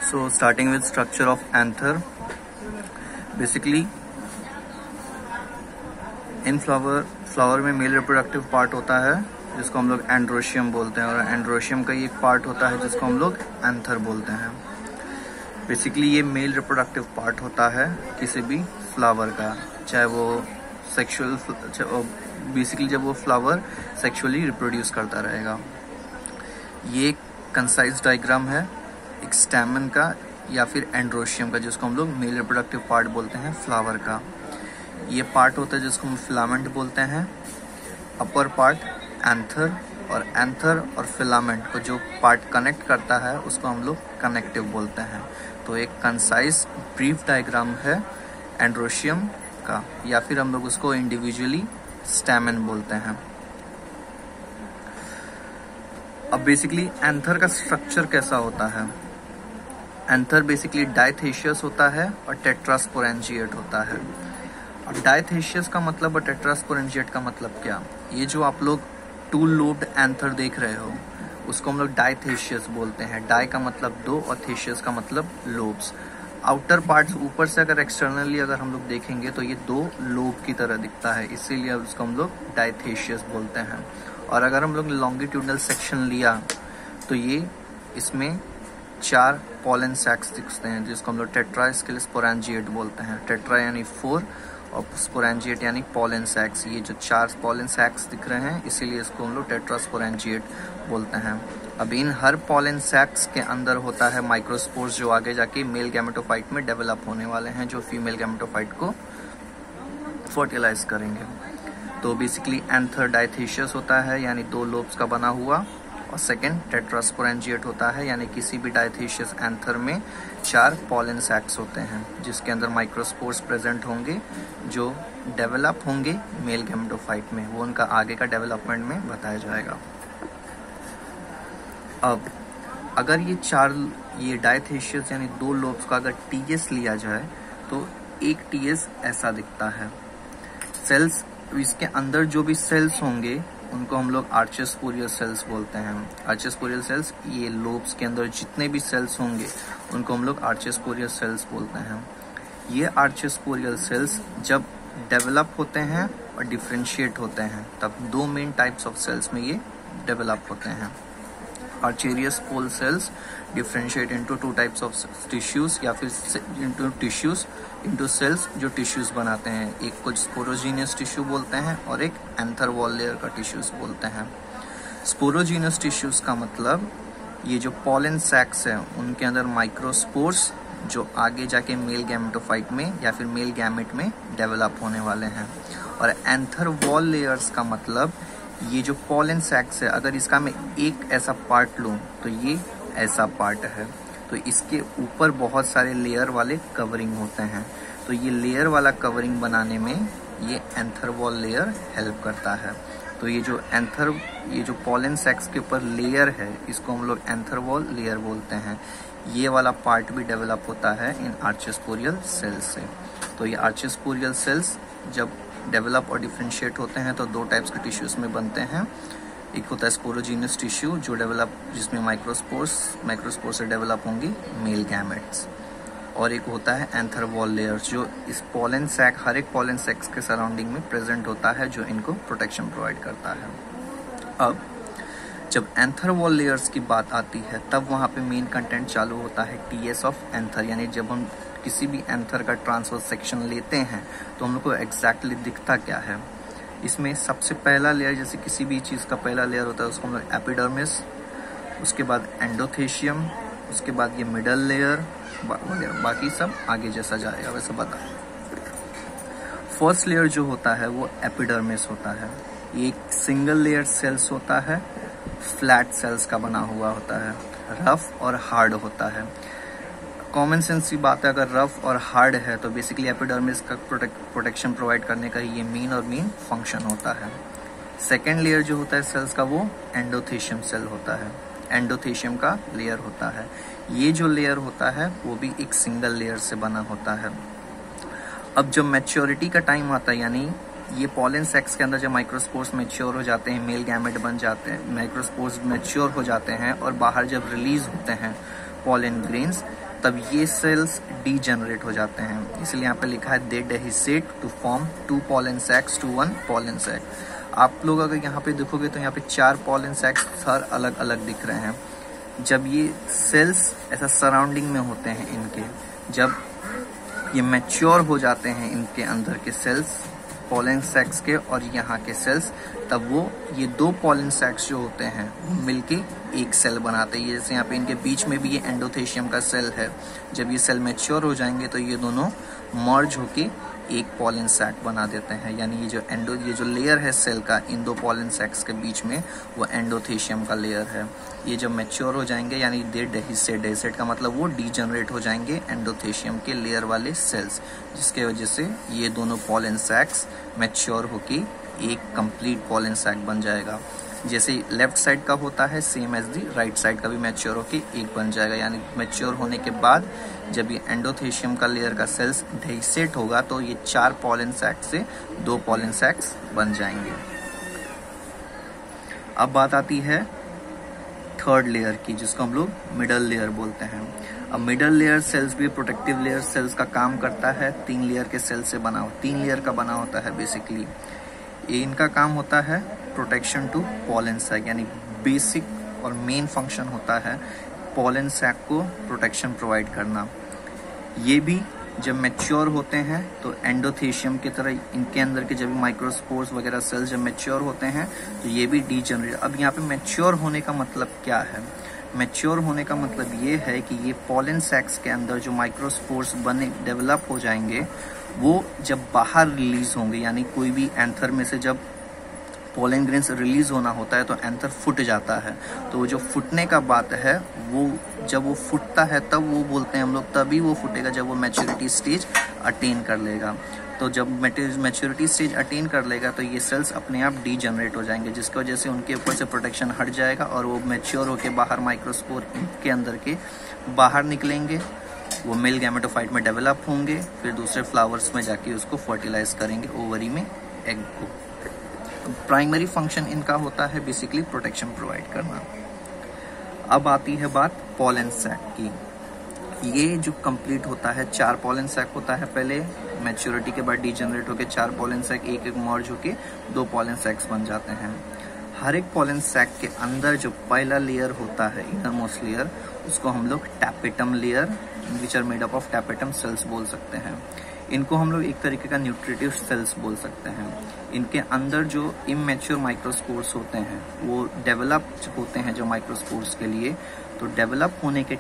So starting with structure of anther, basically in flower में male reproductive part होता है जिसको हम लोग एंड्रोशियम बोलते हैं, और एंड्रोशियम का ही एक पार्ट होता है जिसको हम लोग एंथर बोलते हैं। बेसिकली ये मेल रिप्रोडक्टिव पार्ट होता है किसी भी फ्लावर का, चाहे वो सेक्सुअल, बेसिकली जब वो फ्लावर सेक्सुअली रिप्रोड्यूस करता रहेगा। ये एक कंसाइज डायग्राम है एक स्टैमन का या फिर एंड्रोशियम का, जिसको हम लोग मेल रिप्रोडक्टिव पार्ट बोलते हैं फ्लावर का। ये पार्ट होता है जिसको हम फिलामेंट बोलते हैं। अपर पार्ट एंथर, और एंथर और फिलामेंट को जो पार्ट कनेक्ट करता है उसको हम लोग कनेक्टिव बोलते हैं। तो एक कंसाइज ब्रीफ डायग्राम है एंड्रोशियम का, या फिर हम लोग उसको इंडिविजुअली स्टैमेन बोलते हैं। अब बेसिकली एंथर का स्ट्रक्चर कैसा होता है? एंथर बेसिकली डायथेशियस होता है और टेट्रास्पोरेंजिएट होता है। अब डायथेशियस का मतलब और टेट्रास्पोरेंजिएट का मतलब क्या? ये जो आप लोग टू लोब्ड एंथर देख रहे हो उसको हम लोग डायथेशियस बोलते हैं। डाई का मतलब दो और थेशियस का मतलब लोब्स। आउटर पार्ट्स ऊपर से अगर एक्सटर्नली अगर हम लोग देखेंगे तो ये दो लोब की तरह दिखता है, इसीलिए उसको हम लोग डायथेशियस बोलते हैं। और अगर हम लोग लॉन्गिट्यूडनल सेक्शन लिया तो ये इसमें 4 पॉलन सैक्स दिखते हैं जिसको हम लोग टेट्रास्पोरेंजिएट बोलते हैं। टेट्रा यानी 4 और स्पोरेंजिएट यानी पॉलन सैक्स। ये जो 4 पॉलन सैक्स दिख रहे हैं इसीलिए इसको हम लोग टेट्रास्पोरेंजिएट बोलते हैं। अब इन हर पॉलन सैक्स के अंदर होता है माइक्रोस्पोर्स जो आगे जाके मेल गैमेटोफाइट में डेवलप होने वाले हैं, जो फीमेल गैमेटोफाइट को फर्टिलाइज करेंगे। तो बेसिकली एंथर डायथेशियस होता है यानी 2 लोब्स का बना हुआ, और सेकेंड टेट्रास्पोरेंजिएट होता है यानी किसी भी डायथेशियस एंथर में 4 पॉलन सैक्स होते हैं जिसके अंदर माइक्रोस्पोर्स प्रेजेंट होंगे जो डेवलप होंगे मेल गैमेटोफाइट में। वो उनका आगे का डेवलपमेंट में बताया जाएगा। अब अगर ये डायथेशियस यानी 2 लोब्स का अगर टीएस लिया जाए तो एक टीएस ऐसा दिखता है। सेल्स, इसके अंदर जो भी सेल्स होंगे उनको हम लोग आर्चेस्पोरियल सेल्स बोलते हैं। आर्चेस्पोरियल सेल्स, ये लोब्स के अंदर जितने भी सेल्स होंगे उनको हम लोग आर्चेस्पोरियल सेल्स बोलते हैं। ये आर्चेस्पोरियल सेल्स जब डेवलप होते हैं और डिफरेंशिएट होते हैं तब 2 मेन टाइप्स ऑफ सेल्स में ये डेवलप होते हैं। Archesporial cells differentiate into 2 types of tissues, या फिर इनटू टिश्यूज इनटू सेल्स जो टिश्यूज बनाते हैं। एक कुछ स्पोरोजीनियस टिश्यू बोलते हैं और एक एंथर वॉल लेयर का टिश्यूज बोलते हैं। स्पोरोजीनियस टिश्यूज का मतलब ये जो पॉलन सैक्स है उनके अंदर माइक्रोस्पोर्स जो आगे जाके मेल गैमेटोफाइट में या फिर मेल गैमेट में डेवलप होने वाले हैं। और एंथर वॉल लेयर्स का मतलब ये जो पॉलन सैक्स है, अगर इसका मैं एक ऐसा पार्ट लूं तो ये ऐसा पार्ट है, तो इसके ऊपर बहुत सारे लेयर वाले कवरिंग होते हैं। तो ये लेयर वाला कवरिंग बनाने में ये एंथर वॉल लेयर हेल्प करता है। तो ये जो पॉलन सैक्स के ऊपर लेयर है इसको हम लोग एंथर वॉल लेयर बोलते हैं। ये वाला पार्ट भी डेवलप होता है इन आर्चेस्पोरियल सेल्स से। तो ये आर्चेस्पोरियल सेल्स जब डेवलप और डिफरेंशिएट होते हैं तो 2 टाइप्स के टिश्यूज में बनते हैं। एक होता है स्पोरोजीनियस टिश्यू जो जिसमें माइक्रोस्पोर्स से डेवलप होंगी मेल गैमेट्स, और एक होता है एंथर वॉल लेयर जो इस पॉलन सैक, हर एक पॉलन सैक्स के सराउंडिंग में प्रेजेंट होता है जो इनको प्रोटेक्शन प्रोवाइड करता है। अब जब एंथर वॉल लेयर्स की बात आती है तब वहाँ पे मेन कंटेंट चालू होता है टीएस ऑफ एंथर, यानी जब हम किसी भी एंथर का ट्रांसवर्स सेक्शन लेते हैं तो हम लोग को एग्जैक्टली दिखता क्या है। इसमें सबसे पहला लेयर, जैसे किसी भी चीज़ का पहला लेयर होता है उसको हम लोग एपिडर्मिस, उसके बाद एंडोथेशियम, उसके बाद ये मिडल लेयर वगैरह, बाकी सब आगे जैसा जाएगा वैसा बता। फर्स्ट लेयर जो होता है वो एपिडर्मिस होता है। ये एक सिंगल लेयर सेल्स होता है, फ्लैट सेल्स का बना हुआ होता है, रफ और हार्ड होता है। कॉमन सेंस की बात है, अगर रफ और हार्ड है तो बेसिकली एपिडर्मिस का प्रोटेक्शन प्रोवाइड करने का ये मेन फंक्शन होता है। सेकेंड लेयर जो होता है सेल्स का वो एंडोथेशियम सेल होता है, एंडोथेशियम का लेयर होता है। ये जो लेयर होता है वो भी एक सिंगल लेयर से बना होता है। अब जब मैच्योरिटी का टाइम आता है, यानी ये पॉलन सेक्स के अंदर जब माइक्रोस्पोर्स मैच्योर हो जाते हैं, मेल गैमेट बन जाते हैं, माइक्रोस्पोर्स मैच्योर हो जाते हैं और बाहर जब रिलीज होते हैं पॉलन ग्रेन्स, तब ये सेल्स डीजेनरेट हो जाते हैं। इसलिए यहाँ पे लिखा है they dehisce to form 2 pollen sacs to 1 pollen sac. आप लोग अगर यहाँ पे देखोगे तो यहाँ पे 4 पॉलन सैक्स हर अलग अलग दिख रहे हैं। जब ये सेल्स ऐसा सराउंडिंग में होते हैं इनके, जब ये मैच्योर हो जाते हैं इनके अंदर के सेल्स पॉलन सैक्स के और यहाँ के सेल्स, तब वो ये 2 पॉलन सैक्स जो होते हैं वो मिलके एक सेल बनाते हैं। जैसे यहाँ पे इनके बीच में भी ये एंडोथेशियम का सेल है। जब ये सेल मैच्योर हो जाएंगे तो ये दोनों मर्ज होके एक पॉलन सैक बना देते हैं। यानी ये जो लेयर है सेल का इन 2 पॉलन सैक्स के बीच में, वो एंडोथेशियम का लेयर है। ये जब मैच्योर हो जाएंगे यानी दे डेहिसेट का मतलब वो डीजनरेट हो जाएंगे एंडोथेशियम के लेयर वाले सेल्स, जिसके वजह से ये दोनों पॉलन सैक्स मैच्योर होके एक कंप्लीट पॉलन सैक बन जाएगा। जैसे लेफ्ट साइड का होता है same as the right side का भी मैच्योर होके एक बन जाएगा। यानी मैच्योर होने के बाद जब ये एंडोथेशियम का लेयर का सेल्स डेहिसेट होगा तो ये 4 पॉलन सैक्स से 2 पॉलन सैक्स बन जाएंगे। अब बात आती है थर्ड लेयर की, जिसको हम लोग मिडल लेयर बोलते हैं। अब मिडल लेयर सेल्स भी प्रोटेक्टिव लेयर सेल्स का काम करता है। 3 लेयर के सेल से 3 लेयर का बना होता है बेसिकली। ये इनका काम होता है प्रोटेक्शन टू पॉलन सैक, यानी बेसिक और मेन फंक्शन होता है पॉलन सैक को प्रोटेक्शन प्रोवाइड करना। ये भी जब मैच्योर होते हैं तो एंडोथेशियम की तरह इनके अंदर के जब माइक्रोस्पोर्स वगैरह सेल्स जब मैच्योर होते हैं तो ये भी डीजनरेट। अब यहाँ पे मैच्योर होने का मतलब क्या है? मैच्योर होने का मतलब ये है कि ये पॉलन सैक्स के अंदर जो माइक्रोस्पोर्स बने डेवलप हो जाएंगे, वो जब बाहर रिलीज होंगे, यानी कोई भी एंथर में से जब पॉलन ग्रेन्स रिलीज होना होता है तो एंथर फुट जाता है। तो जो फुटने का बात है वो जब वो फुटता है तब वो बोलते हैं हम लोग, तभी वो फुटेगा जब वो मैच्योरिटी स्टेज अटेन कर लेगा। तो जब मैच्योरिटी स्टेज अटेन कर लेगा तो ये सेल्स अपने आप डीजनरेट हो जाएंगे, जिसकी वजह से उनके ऊपर से प्रोटेक्शन हट जाएगा और वो मैच्योर होकर बाहर माइक्रोस्पोर के अंदर के बाहर निकलेंगे। वो मेल गैमेटोफाइट में डेवलप होंगे, फिर दूसरे फ्लावर्स में जाके उसको फर्टिलाइज करेंगे ओवरी में एग को। प्राइमरी फंक्शन इनका होता है बेसिकली प्रोटेक्शन प्रोवाइड करना। अब आती है बात पॉलन सैक की। ये जो कंप्लीट होता है 4 पॉलन सैक होता है पहले, मैच्योरिटी के बाद डीजनरेट होकर 4 पॉलन सैक एक एक मर्ज होके 2 पॉलन सैक्स बन जाते हैं। हर एक पॉलन सैक के अंदर जो पहला लेयर होता है इनर मोस्ट लेयर, उसको हम लोग tapetum layer which are made up of tapetum cells बोल सकते हैं। इनको हम लोग एक तरीके का न्यूट्रिटिव सेल्स बोल सकते हैं। इनके अंदर जो इमैच्योर माइक्रोस्पोर्स होते हैं वो डेवलप होते हैं जो माइक्रोस्पोर्स के लिए, तो डेवलप होने के